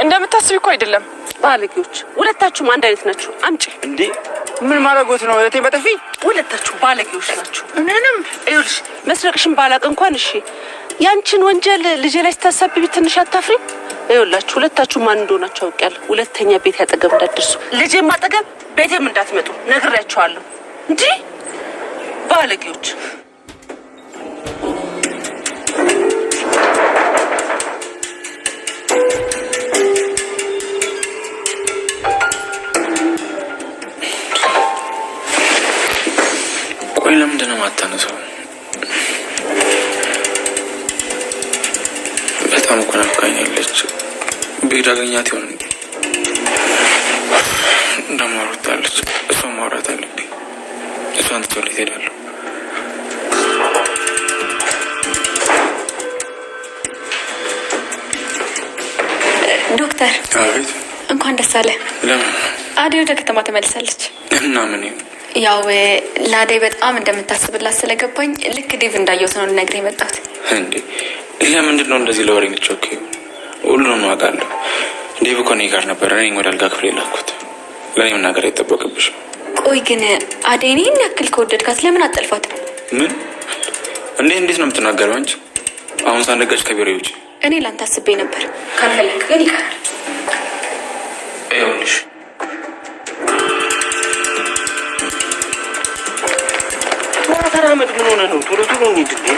እንደምታስቢ እኮ አይደለም ባለጌዎች ሁለታችሁም አንድ አይነት ናችሁ አምጪ እንዴ ምን ማረጋጎት ነው እቴ በጥፊ ሁለታችሁ ባለጌዎች ናችሁ ምንም ይኸውልሽ መስረቅሽን ባላቅ እንኳን እሺ ያንቺን ወንጀል ልጄ ላይ ስታሳብቢ ትንሽ አታፍሪ ይኸውላችሁ ሁለታችሁ ማን እንደሆናችሁ አውቃለሁ ሁለተኛ ቤት ያጠገብ እንዳትደርሱ ልጄም አጠገብ ቤቴም እንዳትመጡ ነግሬያችኋለሁ እንዴ ባለጌዎች ለምንድን ነው የማታነሳው? በጣም እኮ ናፍቃኛለች። ቤት አገኛት ይሆን እንዴ? እንደማወራታለች እሷን ማውራት አለብኝ። እሷን ትቶልኝ እሄዳለሁ። ዶክተር አቤት። እንኳን ደስ አለ። ለምን? አደይ ወደ ከተማ ተመልሳለች። እና ምን ያው ለአደይ በጣም እንደምታስብላት ስለገባኝ ልክ ዴቭ እንዳየሁት ነው ልነግርህ የመጣሁት። እንዴ ለምንድን ነው እንደዚህ ለወሬ የምትጮኪው? ሁሉንም አውቃለሁ። ዴቭ እኮ እኔ ጋር ነበር። እኔ ወደ አልጋ ክፍል የላኩት። ለእኔ መናገር አይጠበቅብሽም። ቆይ ግን አደይን ይህን ያክል ከወደድካት ለምን አጠልፋትም? ምን እንዴት ነው የምትናገረው አንቺ? አሁን ሳነጋጭ ከቢሮ ውጪ። እኔ ላንተ አስቤ ነበር። ካልፈለግ ግን ይቀራል። ይኸውልሽ ተራመድ ምን ሆነ ነው? ቶሎ ቶሎ እንሂድ እንዴ።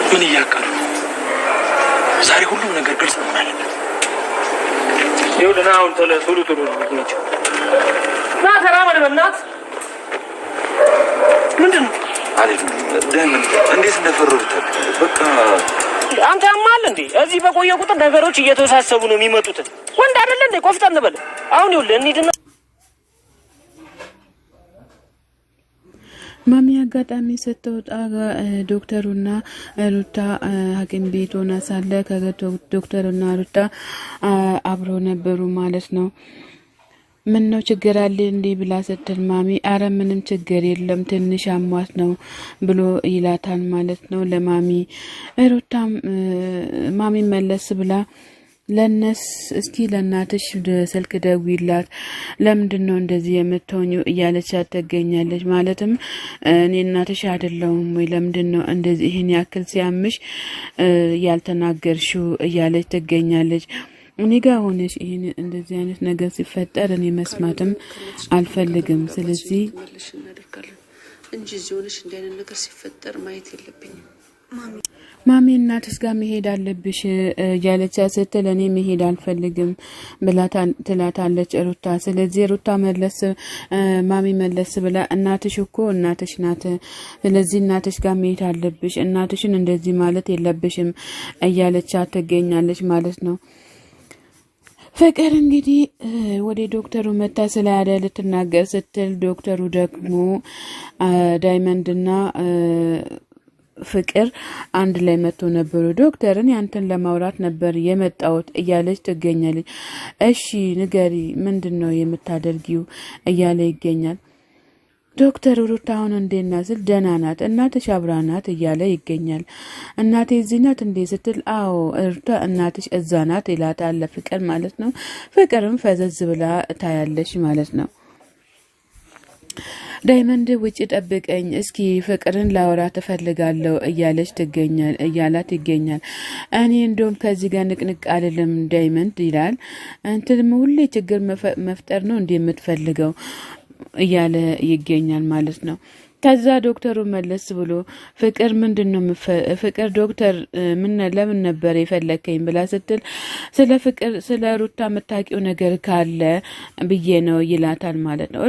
ምን እያካሉ ዛሬ ሁሉም ነገር ግልጽ ነው ማለት ነው። ይኸውልህ አሁን ቶሎ ቶሎ እንሂድ። ና ተራመድ በእናትህ። ምንድን ነው አሪፍ ደህና እንዴት እንደፈረሩት በቃ አንተ ያማል እንዴ? እዚህ በቆየ ቁጥር ነገሮች እየተወሳሰቡ ነው የሚመጡት። ወንድ አይደለ እንዴ? ቆፍጠን በል። አሁን ይኸውልህ እንሂድና ማሚ አጋጣሚ ስትወጣ ዶክተሩና ሩታ ሐኪም ቤት ሆና ሳለ ከዶክተሩና ሩታ አብሮ ነበሩ ማለት ነው። ምን ነው ችግር አለ እንዴ ብላ ስትል ማሚ አረ ምንም ችግር የለም ትንሽ አሟት ነው ብሎ ይላታል ማለት ነው ለማሚ። ሩታም ማሚ መለስ ብላ ለነስ እስኪ ለናትሽ ስልክ ደውይላት ለምንድን ነው እንደዚህ የምትሆኚው እያለች ትገኛለች። ማለትም እኔ እናትሽ አይደለሁም ወይ ለምንድን ነው እንደዚህ ይሄን ያክል ሲያምሽ ያልተናገርሽው እያለች ትገኛለች። እኔ ጋር ሆነሽ ይሄን እንደዚህ አይነት ነገር ሲፈጠር እኔ መስማትም አልፈልግም። ስለዚህ እንጂ ዞንሽ እንደ አይነት ነገር ሲፈጠር ማየት የለብኝም ማሚ እናትሽ ጋር መሄድ አለብሽ ያለች ስትል እኔ መሄድ አልፈልግም ብላ ትላታለች ሩታ። ስለዚህ ሩታ ማሚ መለስ ብላ እናትሽ እኮ እናትሽ ናት፣ ስለዚህ እናትሽ ጋር መሄድ አለብሽ፣ እናትሽን እንደዚህ ማለት የለብሽም እያለች ትገኛለች ማለት ነው። ፍቅር እንግዲህ ወደ ዶክተሩ መታ ስለ አደይ ልትናገር ስትል ዶክተሩ ደግሞ ዳይመንድና ፍቅር አንድ ላይ መጥቶ ነበሩ። ዶክተርን ያንተን ለማውራት ነበር የመጣሁት እያለች ትገኛለች። እሺ ንገሪ ምንድነው የምታደርጊው እያለ ይገኛል። ዶክተር ሩታ አሁን እንዴና ስል ደህና ናት እናትሽ አብራ ናት እያለ ይገኛል። እናቴ እዚህ ናት እንዴ ስትል አዎ ሩታ እናትሽ እዛ ናት ይላታል ፍቅር ማለት ነው። ፍቅርም ፈዘዝ ብላ ታያለሽ ማለት ነው። ዳይመንድ ውጪ ጠብቀኝ እስኪ ፍቅርን ላወራ ተፈልጋለሁ እያላት ይገኛል። እኔ እንደውም ከዚህ ጋር ንቅንቅ አልልም ዳይመንድ ይላል። እንትም ሁሌ ችግር መፍጠር ነው እንዴ የምትፈልገው እያለ ይገኛል ማለት ነው። ከዛ ዶክተሩ መለስ ብሎ ፍቅር ምንድነው ፍቅር ዶክተር ለምን ነበር የፈለከኝ ብላ ስትል ስለ ፍቅር ስለ ሩታ መታቂው ነገር ካለ ብዬ ነው ይላታል ማለት ነው።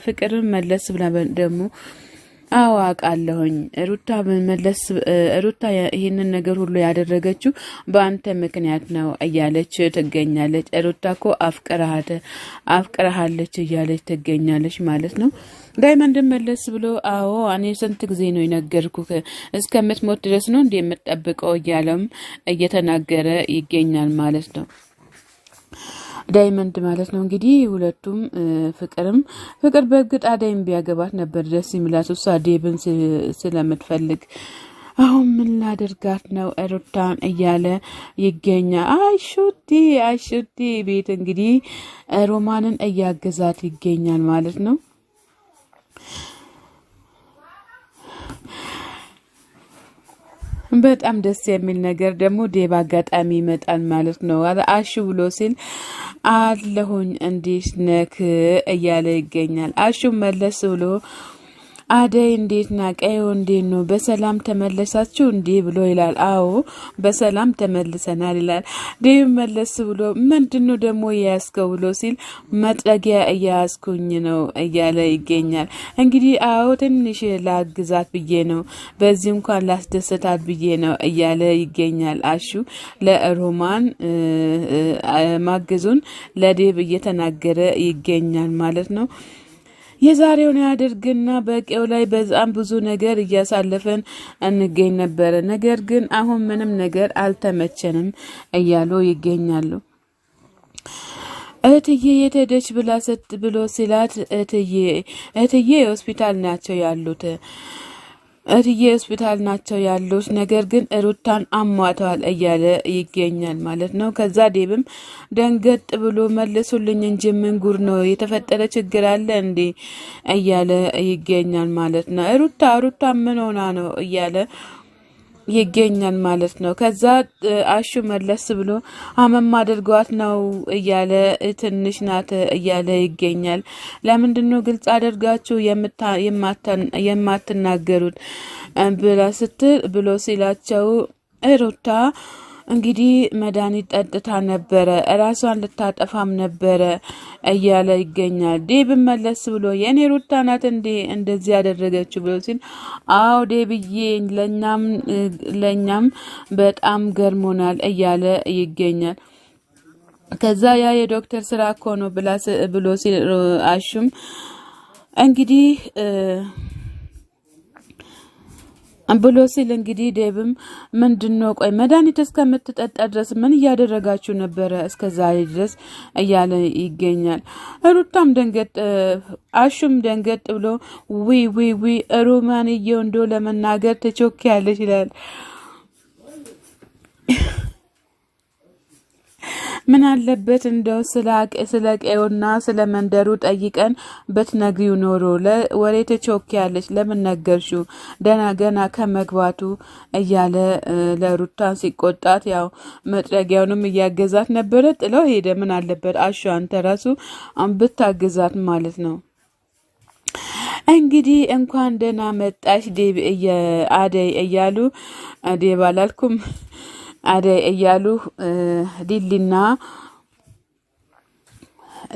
ፍቅርን መለስ ብላ ደግሞ አዋቃለሁኝ ሩታ ይሄንን ነገር ሁሉ ያደረገችው በአንተ ምክንያት ነው እያለች ትገኛለች። ሩታ እኮ አፍቅራሃለች እያለች ትገኛለች ማለት ነው። ዳይመንድ መለስ ብሎ አዎ እኔ ስንት ጊዜ ነው የነገርኩህ እስከምትሞት ድረስ ነው እንደ የምትጠብቀው እያለም እየተናገረ ይገኛል ማለት ነው። ዳይመንድ ማለት ነው። እንግዲህ ሁለቱም ፍቅር በእርግጥ አዳይም ቢያገባት ነበር ደስ የሚላት እሷ ዴብን ስለምትፈልግ አሁን ምን ላደርጋት ነው ሩታን እያለ ይገኛል። አይሹቲ ቤት እንግዲህ ሮማንን እያገዛት ይገኛል ማለት ነው። በጣም ደስ የሚል ነገር ደግሞ ዴብ አጋጣሚ ይመጣል ማለት ነው። አሹ ብሎ ሲል አለሁኝ እንዴት ነክ እያለ ይገኛል። አሹ መለስ ብሎ አደይ እንዴት ናቀው እንዴት ነው በሰላም ተመለሳችሁ እንዴ ብሎ ይላል። አዎ በሰላም ተመልሰናል ይላል። ዴብ መለስ ብሎ ምንድነው ደግሞ ያስከው ብሎ ሲል መጥረጊያ እያስኩኝ ነው እያለ ይገኛል። እንግዲህ አዎ ትንሽ ላግዛት ብዬ ነው በዚህ እንኳን ላስደሰታት ብዬ ነው እያለ ይገኛል። አሹ ለሮማን ማገዙን ለዴብ እየተናገረ ይገኛል ማለት ነው። የዛሬውን ያድርግና በቄው ላይ በዛም ብዙ ነገር እያሳለፈን እንገኝ ነበር። ነገር ግን አሁን ምንም ነገር አልተመቸንም እያሉ ይገኛሉ። እትዬ የተደች ብሎ ሲላት እትዬ ሆስፒታል ናቸው ያሉት ነገር ግን ሩታን አሟቷል እያለ ይገኛል ማለት ነው። ከዛ ዴብም ደንገጥ ብሎ መልሱልኝ እንጂ ምን ጉር ነው የተፈጠረ ችግር አለ እንዴ እያለ ይገኛል ማለት ነው። ሩታ ምን ሆና ነው እያለ ይገኛል ማለት ነው። ከዛ አሹ መለስ ብሎ አመም አድርጓት ነው እያለ ትንሽ ናት እያለ ይገኛል። ለምንድነው ግልጽ አድርጋችሁ የማትናገሩት ብሎ ሲላቸው ሩታ እንግዲህ መድኃኒት ጠጥታ ነበረ ራሷን ልታጠፋም ነበረ እያለ ይገኛል። ዴብ መለስ ብሎ የኔ ሩታ ናት እንዴ እንደዚህ ያደረገችው ብሎ ሲል አዎ ዴብዬ ለኛም በጣም ገርሞናል እያለ ይገኛል። ከዛ ያ የዶክተር ስራ እኮ ነው ብሎ ሲል አሹም እንግዲህ ብሎ ሲል እንግዲህ ዴብም ምንድነው ቆይ መድኃኒት እስከምትጠጣ ድረስ ምን እያደረጋችሁ ነበረ እስከዛ ድረስ እያለ ይገኛል። ሩታም አሹም ደንገጥ ብሎ ዊ ሮማንዬው እንደው ለመናገር ተቾክያለሽ ይላል። ምን አለበት እንደው ስለቀውና ስለመንደሩ ጠይቀን በትነግሪው ኖሮ ለወሬ ተቾክያለሽ ለምን ነገርሽው ገና ከመግባቱ እያለ ለሩታን ሲቆጣት ያው መጥረጊያውንም እያገዛት ነበረ ጥለው ሄደ። ምን አለበት አሹ አንተ ራሱ ብታገዛት ማለት ነው። እንግዲህ እንኳን ደህና መጣሽ ዴብ አደይ እያሉ ዴብ አላልኩም አደይ እያሉ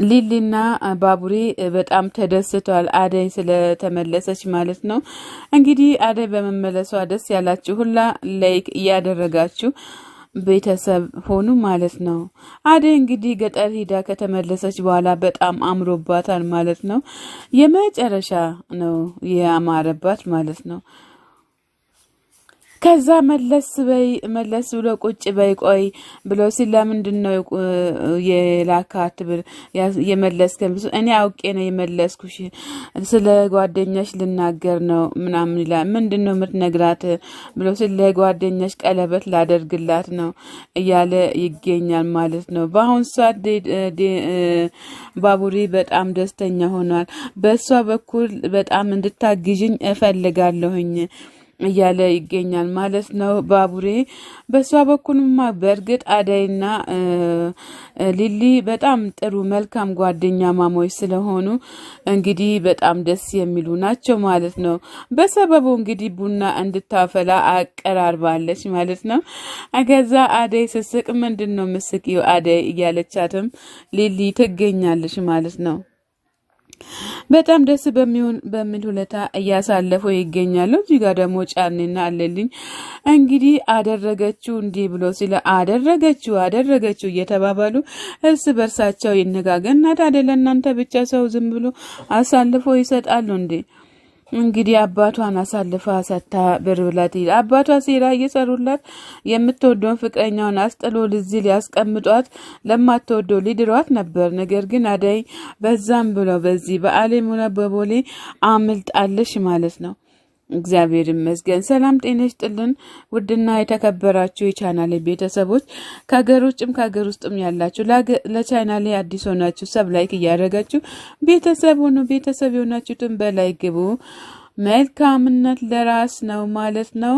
ሊሊና ባቡሬ በጣም ተደስተዋል አደይ ስለተመለሰች ማለት ነው። እንግዲህ አደይ በመመለሷ ደስ ያላችሁ ሁላ ላይክ እያደረጋችሁ ቤተሰብ ሆኑ ማለት ነው። አደይ እንግዲህ ገጠር ሄዳ ከተመለሰች በኋላ በጣም አምሮባታል ማለት ነው። የመጨረሻ ነው ያማረባት ማለት ነው። ከዛ መለስ ብሎ ቁጭ በይ ቆይ ብሎ ሲል ለምንድነው የላካት የመለስከም እኔ አውቄ ነው የመለስኩሽ ስለ ጓደኛሽ ልናገር ነው ምናምን ይላል። ምንድነው የምትነግራት ብሎ ሲል ለጓደኛሽ ቀለበት ላደርግላት ነው እያለ ይገኛል ማለት ነው። በአሁን ሰዓት ባቡሬ በጣም ደስተኛ ሆኗል። በሷ በኩል በጣም እንድታግዥኝ እፈልጋለሁኝ እያለ ይገኛል ማለት ነው። ባቡሬ በሷ በኩልማ በእርግጥ አዳይና ሊሊ በጣም ጥሩ መልካም ጓደኛ ማሞች ስለሆኑ እንግዲህ በጣም ደስ የሚሉ ናቸው ማለት ነው። በሰበቡ እንግዲህ ቡና እንድታፈላ አቀራርባለች ማለት ነው። ከዛ አዳይ ስስቅ ምንድነው ምስቂው አዳይ እያለቻትም ሊሊ ትገኛለች ማለት ነው። በጣም ደስ በሚል ሁኔታ እያሳለፉ ይገኛሉ። እዚህ ጋር ደግሞ ጫኔና አለልኝ እንግዲህ አደረገችው እንዲህ ብሎ ሲለ አደረገችው እየተባባሉ እርስ በርሳቸው ይነጋገርና ታዲያ ለእናንተ ብቻ ሰው ዝም ብሎ አሳልፎ ይሰጣሉ እንዴ? እንግዲህ አባቷን አሳልፋ ሰታ ብርብላት አባቷ ሴራ እየሰሩላት የምትወደውን ፍቅረኛውን አስጥሎ ለዚህ ሊያስቀምጧት ለማትወደው ሊድሯት ነበር። ነገር ግን አደይ በዛም ብሎ በዚህ በአለም ሆነ በቦሌ አምልጣለሽ ማለት ነው። እግዚአብሔር ይመስገን። ሰላም ጤና ይስጥልን ውድና የተከበራችሁ የቻናሌ ቤተሰቦች ከሀገር ውጭም ከሀገር ውስጥም ያላችሁ ለቻናሌ አዲስ ሆናችሁ ሰብ ላይክ እያደረጋችሁ ቤተሰብ ሆኑ። ቤተሰብ የሆናችሁትን በላይክ ግቡ። መልካምነት ለራስ ነው ማለት ነው።